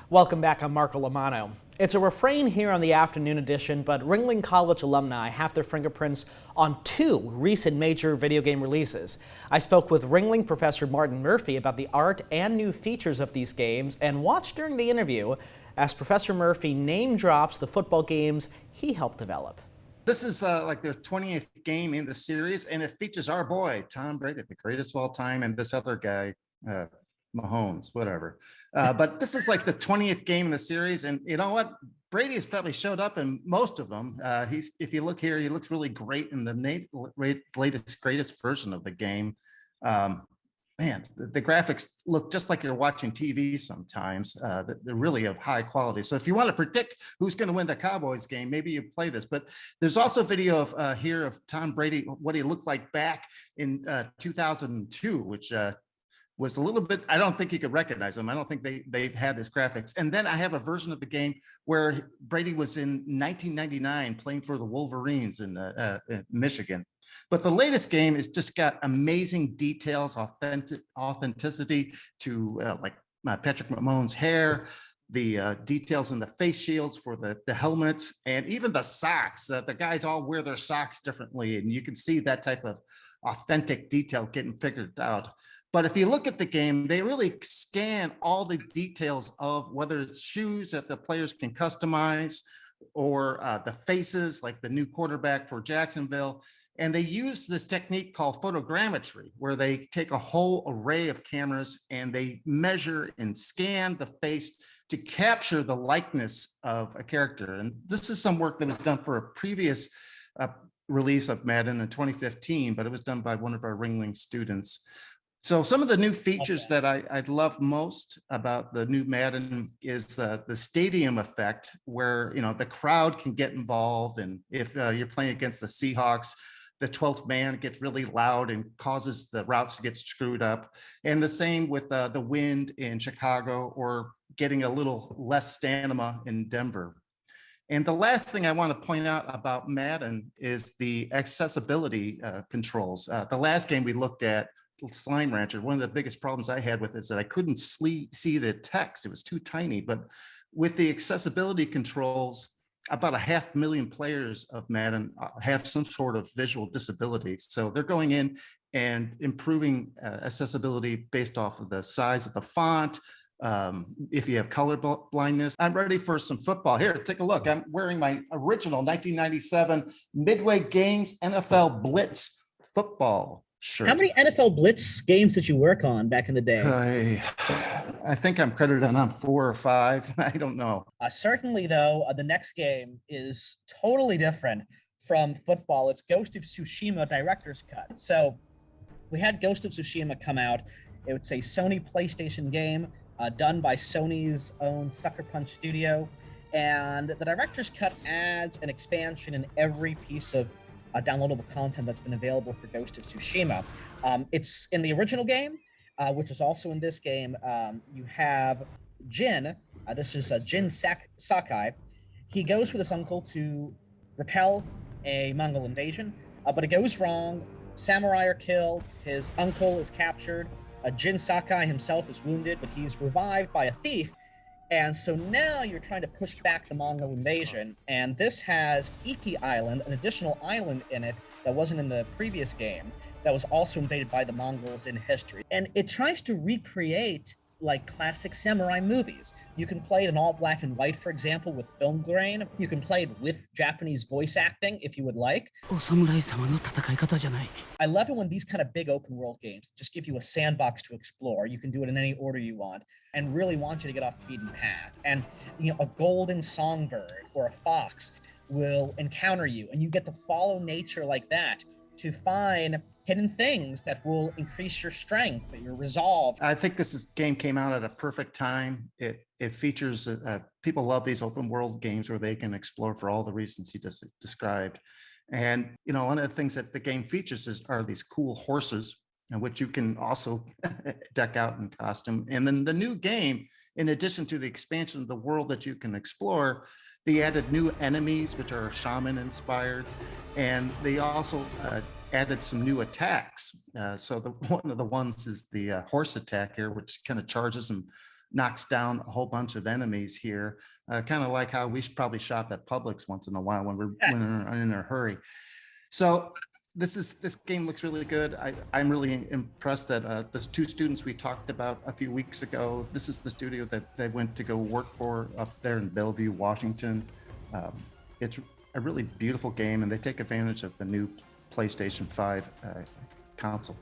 Welcome back. I'm Marco Lamano. It's a refrain here on the afternoon edition, but Ringling College alumni have their fingerprints on two recent major video game releases. I spoke with Ringling professor Martin Murphy about the art and new features of these games and watched during the interview as Professor Murphy name drops the football games he helped develop. This is like their 20th game in the series, and it features our boy, Tom Brady, the greatest of all time, and this other guy, Mahomes, whatever. But this is like the 20th game in the series. And you know what? Brady has probably showed up in most of them. If you look here, he looks really great in the latest, greatest version of the game. Man, the graphics look just like you're watching TV sometimes. They're really of high quality. So if you want to predict who's going to win the Cowboys game, maybe you play this. But there's also video of here of Tom Brady, what he looked like back in 2002, which was a little bit, I don't think you could recognize him. I don't think they've had his graphics. And then I have a version of the game where Brady was in 1999 playing for the Wolverines in Michigan. But the latest game has just got amazing details, authenticity to like Patrick Mahomes' hair, the details in the face shields for the helmets, and even the socks. The guys all wear their socks differently, and you can see that type of authentic detail getting figured out. But if you look at the game, they really scan all the details of whether it's shoes that the players can customize or the faces, like the new quarterback for Jacksonville. And they use this technique called photogrammetry, where they take a whole array of cameras and they measure and scan the face to capture the likeness of a character. And this is some work that was done for a previous release of Madden in 2015, but it was done by one of our Ringling students. So some of the new features that I love most about the new Madden is the stadium effect, where the crowd can get involved, and if you're playing against the Seahawks, the 12th man gets really loud and causes the routes to get screwed up. And the same with the wind in Chicago, or getting a little less stamina in Denver. And the last thing I want to point out about Madden is the accessibility controls. The last game we looked at, Slime Rancher, one of the biggest problems I had with it is that I couldn't see the text. It was too tiny. But with the accessibility controls, about 500,000 players of Madden have some sort of visual disability. So they're going in and improving accessibility based off of the size of the font. If you have color blindness. I'm ready for some football. Here, take a look. I'm wearing my original 1997 Midway Games NFL Blitz football shirt. How many NFL Blitz games did you work on back in the day? I think I'm credited on 4 or 5. I don't know. Certainly, though, the next game is totally different from football. It's Ghost of Tsushima Director's Cut. So we had Ghost of Tsushima come out. It was a Sony PlayStation game done by Sony's own Sucker Punch studio. And the Director's Cut adds an expansion in every piece of downloadable content that's been available for Ghost of Tsushima. It's in the original game, which is also in this game. You have Jin. This is Jin Sakai. He goes with his uncle to repel a Mongol invasion, but it goes wrong. Samurai are killed. His uncle is captured. Jin Sakai himself is wounded, but he's revived by a thief. And so now you're trying to push back the Mongol invasion. And this has Iki Island, an additional island in it that wasn't in the previous game, that was also invaded by the Mongols in history. And it tries to recreate like classic samurai movies. You can play it in all black and white, for example, with film grain. You can play it with Japanese voice acting if you would like. I love it when these kind of big open world games just give you a sandbox to explore. You can do it in any order you want and really want you to get off the beaten path. And a golden songbird or a fox will encounter you, and you get to follow nature like that to find hidden things that will increase your strength, your resolve. I think this game came out at a perfect time. It features, people love these open world games where they can explore for all the reasons he just described. And, one of the things that the game features are these cool horses, and which you can also deck out in costume. And then the new game, in addition to the expansion of the world that you can explore, they added new enemies, which are shaman inspired. And they also added some new attacks. So one of the ones is the horse attack here, which kind of charges and knocks down a whole bunch of enemies here. Kind of like how we should probably shop at Publix once in a while when we're in a hurry. So this game looks really good. I'm really impressed that those two students we talked about a few weeks ago, this is the studio that they went to go work for up there in Bellevue, Washington. It's a really beautiful game, and they take advantage of the new PlayStation 5 console.